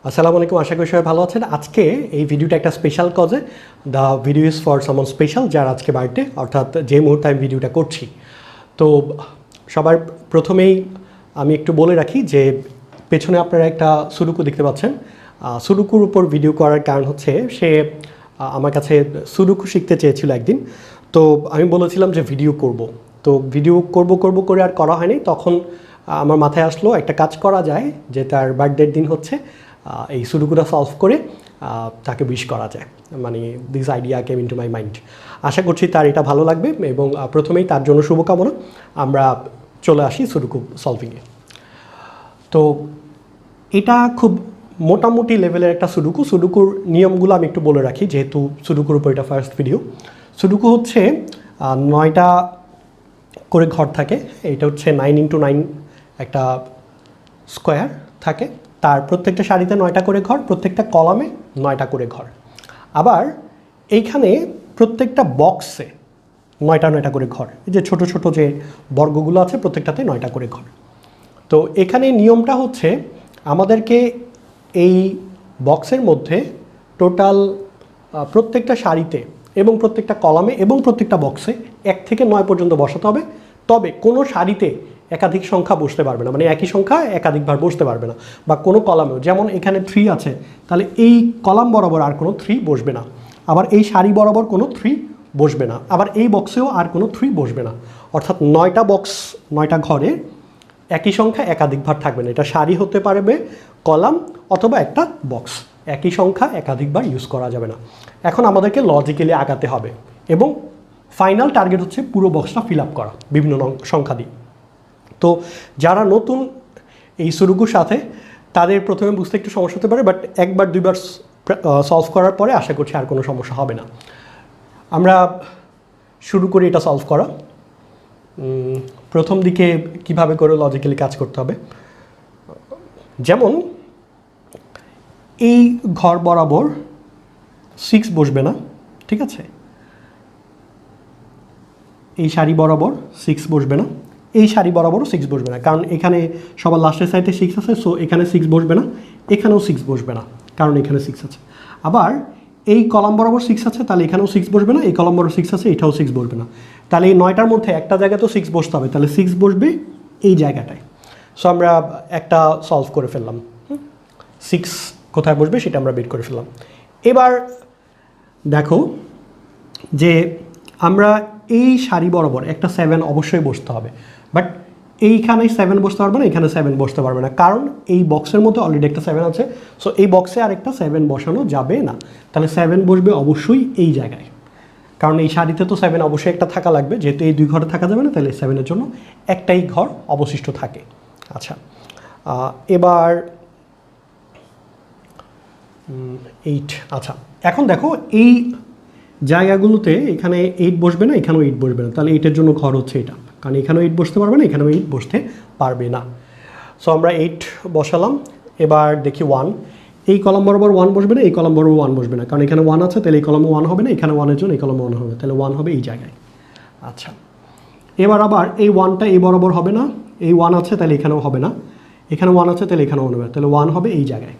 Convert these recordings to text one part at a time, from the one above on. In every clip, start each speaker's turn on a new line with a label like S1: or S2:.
S1: আসসালামু আলাইকুম, আশা করি সবাই ভালো আছেন। আজকে এই ভিডিওটা একটা special কজে। The video is for সামন স্পেশাল, যার আজকে বার্থডে, অর্থাৎ যে মুহূর্তে আমি ভিডিওটা করছি। তো সবার প্রথমেই আমি একটু বলে রাখি যে পেছনে আপনারা একটা সুডুকু দেখতে পাচ্ছেন। সুডুকুর উপর ভিডিও করার কারণ হচ্ছে সে আমার কাছে সুডুকু শিখতে চেয়েছিল একদিন। তো আমি বলেছিলাম যে ভিডিও করব। তো ভিডিও করব করে আর করা হয়নি। তখন আমার মাথায় আসলো একটা কাজ করা যায়, যে তার বার্থডের দিন হচ্ছে এই সুডুকুটা সলভ করে তাকে উইশ করা যায়। মানে this idea came into my mind. আশা করছি তার এটা ভালো লাগবে এবং প্রথমেই তার জন্য শুভকামনা। আমরা চলে আসি সুডুকু সলভিংয়ে। তো এটা খুব মোটামুটি লেভেলের একটা সুডুকুর নিয়মগুলো আমি একটু বলে রাখি, যেহেতু সুডুকুর উপর এটা ফার্স্ট ভিডিও। সুডুকু হচ্ছে 9টা করে ঘর থাকে। এটা হচ্ছে 9x9 একটা স্কোয়ার থাকে। তার প্রত্যেকটা সারিতে 9টা করে ঘর, প্রত্যেকটা কলামে 9টা করে ঘর। আবার এইখানে প্রত্যেকটা বক্সে 9টা করে ঘর। এই যে ছোট ছোট যে বর্গগুলো আছে প্রত্যেকটাতে 9টা করে ঘর। তো এখানে নিয়মটা হচ্ছে আমাদেরকে এই বক্সের মধ্যে টোটাল প্রত্যেকটা সারিতে এবং প্রত্যেকটা কলামে এবং প্রত্যেকটা বক্সে 1 থেকে 9 পর্যন্ত বসাতে হবে। তবে কোনো সারিতে একাধিক সংখ্যা বসতে পারবে না, মানে একই সংখ্যা একাধিকবার বসতে পারবে না। বা কোনো কলামেও, যেমন এখানে 3 আছে, তাহলে এই কলাম বরাবর আর কোনো 3 বসবে না। আবার এই সারি বরাবর কোনো 3 বসবে না। আবার এই বক্সেও আর কোনো 3 বসবে না। অর্থাৎ 9টা বক্স, 9টা ঘরে একই সংখ্যা একাধিকবার থাকবে না। এটা সারি হতে পারবে, কলাম অথবা একটা বক্স। একই সংখ্যা একাধিকবার ইউজ করা যাবে না। এখন আমাদেরকে লজিক্যালি আগাতে হবে এবং ফাইনাল টার্গেট হচ্ছে পুরো বক্সটা ফিল আপ করা বিভিন্ন সংখ্যা দিয়ে। তো যারা নতুন এই সুডুকুর সাথে, তাদের প্রথমে বুঝতে একটু সমস্যা হতে পারে, বাট একবার দুইবার সলভ করার পরে আশা করছি আর কোনো সমস্যা হবে না। আমরা শুরু করি এটা সলভ করা। প্রথম দিকে কিভাবে করে লজিক্যালি কাজ করতে হবে, যেমন এই ঘর বরাবর 6 বসবে না, ঠিক আছে? এই সারি বরাবর 6 বসবে না, এই সারি বরাবরও 6 বসবে না, কারণ এখানে সবার লাস্টের সাইডে 6 আছে। সো এখানে 6 বসবে না, এখানেও 6 বসবে না, কারণ এখানে 6 আছে। আবার এই কলাম বরাবর 6 আছে, তাহলে এখানেও 6 বসবে না। এই কলাম বরাবর 6 আছে, এটাও 6 বসবে না। তাহলে এই 9টার মধ্যে একটা জায়গায় তো 6 বসতে হবে, তাহলে 6 বসবে এই জায়গাটায়। সো আমরা একটা সলভ করে ফেললাম। 6 কোথায় বসবে সেটা আমরা বের করে ফেললাম। এবার দেখো যে আমরা এই সারি বরাবর একটা 7 অবশ্যই বসতে হবে, বাট এইখানে 7 বসতে পারবে না, এখানে 7 বসতে পারবে না, কারণ এই বক্সের মধ্যে অলরেডি একটা 7 আছে। সো এই বক্সে আরেকটা 7 বসানো যাবে না। তাহলে 7 বসবে অবশ্যই এই জায়গায়, কারণ এই সারিতে তো 7 অবশ্যই একটা থাকা লাগবে। যেহেতু এই 2 ঘরে থাকা যাবে না, তাহলে 7-এর জন্য একটাই ঘর অবশিষ্ট থাকে। আচ্ছা, এবার 8। আচ্ছা, এখন দেখো এই জায়গাগুলোতে এখানে 8 বসবে না, এখানেও 8 বসবে না। তাহলে 8-এর জন্য ঘর হচ্ছে এটা, কারণ এখানেও 8 বসতে পারবে না, এখানেও 8 বসতে পারবে না। সো আমরা 8 বসালাম। এবার দেখি 1। এই কলাম বরাবর 1 বসবে না, এই কলাম বরাবর 1 বসবে না, কারণ এখানে 1 আছে, তাহলে এই কলামে 1 হবে না। এখানে 1-এর জন্য এই কলামে 1 হবে, তাহলে 1 হবে এই জায়গায়। আচ্ছা, এবার আবার এই 1টা এই বরাবর হবে না, এই 1 আছে, তাহলে এখানেও হবে না। এখানে 1 আছে, তাহলে এখানেও 1 হবে, তাহলে 1 হবে এই জায়গায়,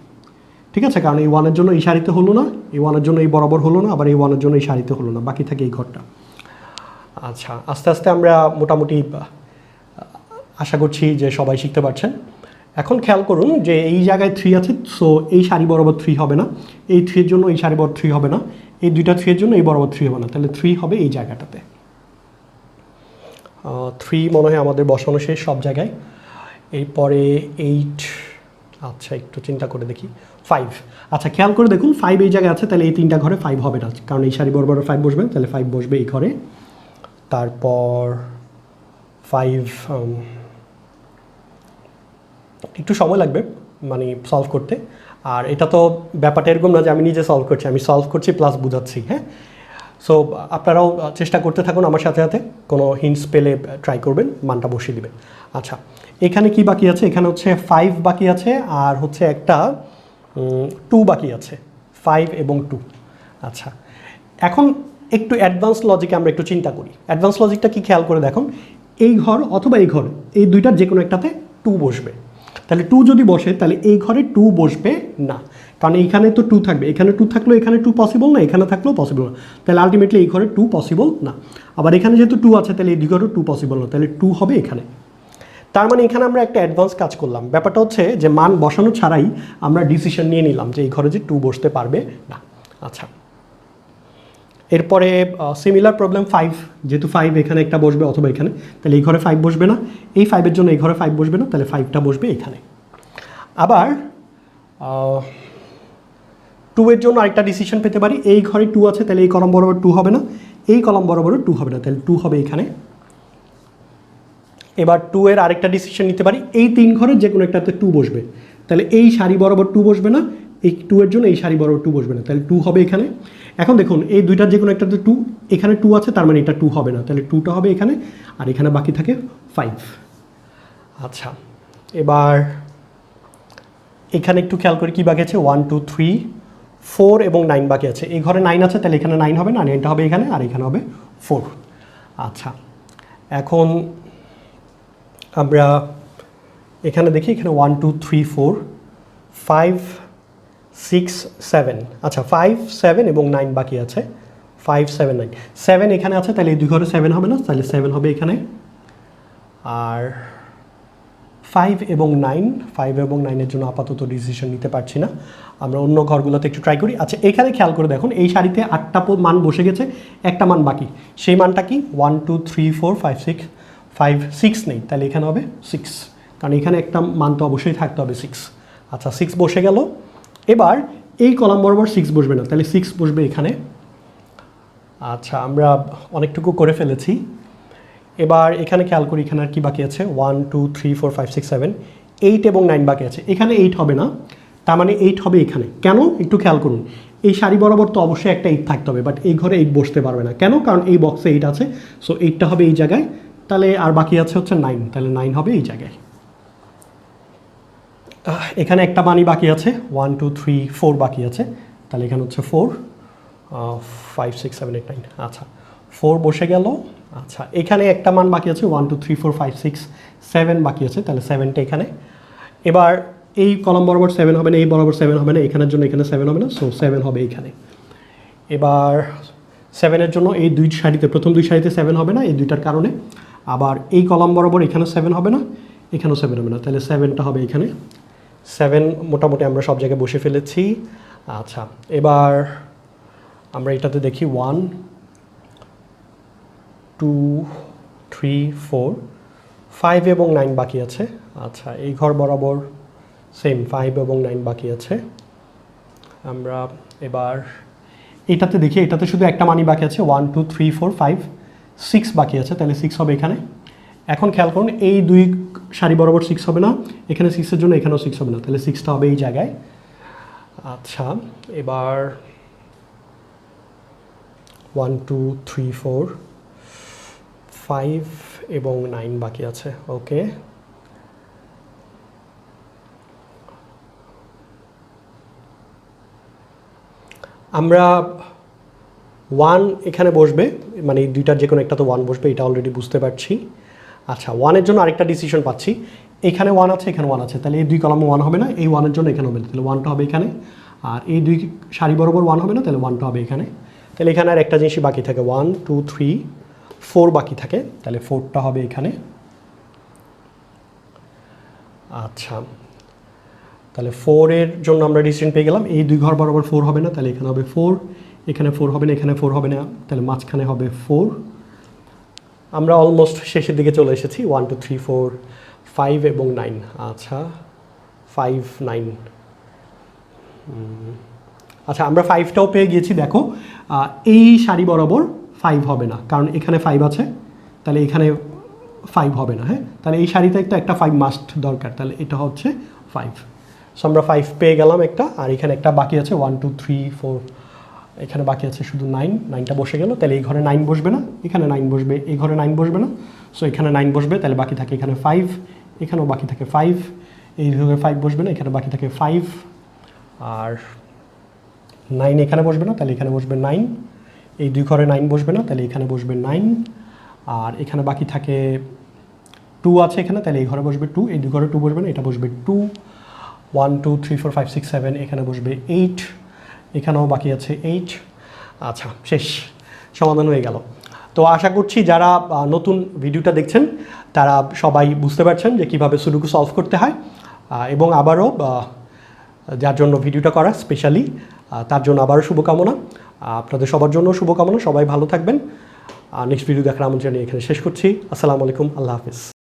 S1: ঠিক আছে? কারণ এই 1-এর জন্য এই সারিতে হলো না, এই 1-এর জন্য এই বরাবর হলো না, আবার এই 1-এর জন্য এই সারিতে হলো না, বাকি থাকে এই ঘরটা। আচ্ছা, আস্তে আস্তে আমরা মোটামুটি আশা করছি যে সবাই শিখতে পারছেন। এখন খেয়াল করুন যে এই জায়গায় 3 আছে, সো এই সারি বরাবর 3 হবে না। এই 3-এর জন্য এই সারি বরাবর 3 হবে না। এই 2টা 3-এর জন্য এই বরাবর 3 হবে না, তাহলে 3 হবে এই জায়গাটাতে। 3 মনে হয় আমাদের বসানো শেষ সব জায়গায়। এরপরে 8। আচ্ছা, একটু চিন্তা করে দেখি। 5। আচ্ছা, খেয়াল করে দেখুন 5 এই জায়গায় আছে, তাহলে এই 3টা ঘরে 5 হবে না, কারণ এই সারি বরাবর 5 বসবে, তাহলে 5 বসবে এই ঘরে। তারপর 5 একটু সময় লাগবে মানে সলভ করতে। আর এটা তো ব্যাপারটা এরকম না যে আমি নিজে সলভ করছি, আমি সলভ করছি প্লাস বুঝাচ্ছি। হ্যাঁ, সো আপনারাও চেষ্টা করতে থাকুন আমার সাথে সাথে, কোনো হিন্টস পেলে ট্রাই করবেন, মানটা বসিয়ে দিবেন। আচ্ছা, এখানে কি বাকি আছে? এখানে হচ্ছে 5 বাকি আছে, আর হচ্ছে একটা 2 বাকি আছে, 5 এবং 2। আচ্ছা, এখন একটু অ্যাডভান্স লজিকে আমরা একটু চিন্তা করি। অ্যাডভান্স লজিকটা কি খেয়াল করে দেখুন, এই ঘর অথবা এই ঘর, এই 2টার যে কোনো একটাতে 2 বসবে। তাহলে 2 যদি বসে, তাহলে এই ঘরে 2 বসবে না। কারণ এইখানে তো 2 থাকবে, এখানে 2 থাকলেও এখানে 2 পসিবল না, এখানে থাকলেও পসিবল না, তাহলে আলটিমেটলি এই ঘরে 2 পসিবল না। আবার এখানে যেহেতু 2 আছে তাহলে এই দুই ঘরে 2 পসিবল না, তাহলে 2 হবে এখানে। তার মানে এখানে আমরা একটা অ্যাডভান্স কাজ করলাম। ব্যাপারটা হচ্ছে যে মান বসানো ছাড়াই আমরা ডিসিশন নিয়ে নিলাম যে এই ঘরে যে 2 বসতে পারবে না। আচ্ছা, এরপরে সিমিলার প্রবলেম 5, যেহেতু 5 এখানে একটা বসবে অথবা এখানে, তাহলে এই ঘরে 5 বসবে না, এই 5-এর জন্য এই ঘরে 5 বসবে না, তাহলে 5টা বসবে এখানে। আবার 2 এর জন্য আরেকটা ডিসিশন পেতে পারি, এই ঘরে 2 আছে তাহলে এই কলাম বরাবর 2 হবে না, এই কলাম বরাবর 2 হবে না, তাহলে 2 হবে এখানে। এবার 2 এর আরেকটা ডিসিশন নিতে পারি, এই 3 ঘরের যে কোনো একটাতে 2 বসবে, তাহলে এই সারি বরাবর 2 বসবে না, এই 2 এর জন্য এই সারি বরাবর 2 বসবে না, তাহলে 2 হবে এখানে। এখন দেখুন এই দুইটার যে কোনো একটাতে 2, এখানে 2 আছে তার মানে এটা 2 হবে না, তাহলে 2টা হবে এখানে, আর এখানে বাকি থাকে 5। আচ্ছা, এবার এখানে একটু খেয়াল করি কী বাকি আছে, 1 2 3 4 এবং 9 বাকি আছে। এই ঘরে 9 আছে তাহলে এখানে 9 হবে না, 9টা হবে এখানে, আর এখানে হবে 4। আচ্ছা, এখন আমরা এখানে দেখি, এখানে 1 2 3 4 5 6 7, আচ্ছা 5 7 এবং 9 বাকি আছে, 5 7 9, 7 এখানে আছে তাহলে এই দুই ঘরে 7 হবে না, তাহলে 7 হবে এখানে। আর 5 এবং 9-এর জন্য আপাতত ডিসিশন নিতে পারছি না, আমরা অন্য ঘরগুলোতে একটু ট্রাই করি। আচ্ছা, এখানে খেয়াল করে দেখুন এই সারিতে 8টা মান বসে গেছে, একটা মান বাকি, সেই মানটা কি 1 2 3 4 5 6, 5 6 নেই, তাহলে এখানে হবে 6, কারণ এখানে একটা মান তো অবশ্যই থাকতে হবে 6। আচ্ছা, 6 বসে গেল। এবার এই কলাম বরাবর 6 বসবে না, তাহলে 6 বসবে এখানে। আচ্ছা, আমরা অনেকটুকু করে ফেলেছি। এবার এখানে খেয়াল করি এখানে আর কি বাকি আছে, 1 2 3 4 5 6 7 8 এবং 9 বাকি আছে, এখানে 8 হবে না, তার মানে 8 হবে এখানে। কেন একটু খেয়াল করুন, এই সারি বরাবর তো অবশ্যই একটা 8 থাকতে হবে, বাট এই ঘরে 8 বসতে পারবে না, কেন? কারণ এই বক্সে 8 আছে, সো 8টা হবে এই জায়গায়, তাহলে আর বাকি আছে হচ্ছে 9, তাহলে 9 হবে এই জায়গায়। এখানে একটা মানই বাকি আছে, 1 2 3 4 বাকি আছে, তাহলে এখানে হচ্ছে 4 5 6 7 8 9, আচ্ছা 4 বসে গেল। আচ্ছা, এখানে একটা মান বাকি আছে, 1 2 3 4 5 6 7 বাকি আছে, তাহলে 7টা এখানে। এবার এই কলাম বরাবর 7 হবে না, এই বরাবর 7 হবে না, এখানের জন্য এখানে 7 হবে না, সো 7 হবে এখানে। এবার 7-এর জন্য এই দুই সারিতে, প্রথম দুই সারিতে 7 হবে না এই দুইটার কারণে, আবার এই কলাম বরাবর এখানে 7 হবে না, এখানেও 7 হবে না, তাহলে 7টা হবে এখানে। 7 মোটামুটি আমরা সব জায়গায় বসে ফেলেছি। আচ্ছা, এবার আমরা এটাতে দেখি 1 2 3 4 5 এবং 9 বাকি আছে। আচ্ছা, এই ঘর বরাবর সেম 5 এবং 9 বাকি আছে। আমরা এবার এটাতে দেখি, এটাতে শুধু একটা মানই বাকি আছে, 1 2 3 4 5 6 বাকি আছে, তাহলে 6 হবে এখানে। এখন খেয়াল করুন এই দুই সারি বরাবর 6 হবে না, এখানে 6-এর জন্য এখানেও 6 হবে না, তাহলে 6টা হবে এই জায়গায়। আচ্ছা, এবার 1 2 3 4 5 এবং 9 বাকি আছে। ওকে, আমরা 1 এখানে বসবে, মানে এই দুইটার যে কোনো একটা তো 1 বসবে, এটা অলরেডি বুঝতে পারছি। আচ্ছা, 1-এর জন্য আরেকটা ডিসিশন পাচ্ছি, এখানে 1 আছে এখানে 1 আছে, তাহলে এই দুই কলামে 1 হবে না, এই 1-এর জন্য এখানে হবে না, তাহলে 1টা হবে এখানে। আর এই দুই সারি বরাবর 1 হবে না, তাহলে 1টা হবে এখানে। তাহলে এখানে আর একটা জিনিসই বাকি থাকে, 1 2 3 4 বাকি থাকে, তাহলে 4টা হবে এখানে। আচ্ছা, তাহলে 4-এর জন্য আমরা ডিসিশন পেয়ে গেলাম, এই দুই ঘর বরাবর 4 হবে না, তাহলে এখানে হবে 4, এখানে 4 হবে না, এখানে 4 হবে না, তাহলে মাঝখানে হবে 4। আমরা অলমোস্ট শেষের দিকে চলে এসেছি, 1 2 3 4 5 এবং 9। আচ্ছা, 5 9, আচ্ছা আমরা 5টাও পেয়ে গিয়েছি। দেখো এই সারি বরাবর 5 হবে না, কারণ এখানে 5 আছে, তাহলে এখানে 5 হবে না। হ্যাঁ, তাহলে এই সারিতে একটা 5 মাস্ট দরকার, তাহলে এটা হচ্ছে 5। সো আমরা 5 পেয়ে গেলাম একটা, আর এখানে একটা বাকি আছে 1 2 3 4, এখানে বাকি আছে শুধু 9টা বসে গেল, তাহলে এই ঘরে 9 বসবে না, এখানে 9 বসবে, এই ঘরে 9 বসবে না, সো এখানে 9 বসবে, তাহলে বাকি থাকে এখানে 5, এখানেও বাকি থাকে 5, এই ঘরে 5 বসবে না, এখানে বাকি থাকে 5, আর 9 এখানে বসবে না, তাহলে এখানে বসবে 9, এই দুই ঘরে 9 বসবে না, তাহলে এখানে বসবে 9, আর এখানে বাকি থাকে 2 আছে এখানে, তাহলে এই ঘরে বসবে 2, এই দুই ঘরে 2 বসবে না, এটা বসবে 2, 1 2 3 4 5 6 7, এখানে বসবে 8, এখানেও বাকি আছে 8। আচ্ছা, শেষ, সমাধান হয়ে গেল। তো আশা করছি যারা নতুন ভিডিওটা দেখছেন তারা সবাই বুঝতে পারছেন যে কীভাবে সুডোকু সলভ করতে হয়, এবং আবারও যার জন্য ভিডিওটা করা স্পেশালি তার জন্য আবারও শুভকামনা, আপনাদের সবার জন্য শুভকামনা। সবাই ভালো থাকবেন। নেক্সট ভিডিও দেখার আমন্ত্রণ জানিয়ে এখানে শেষ করছি। আসসালামু আলাইকুম, আল্লাহ হাফিজ।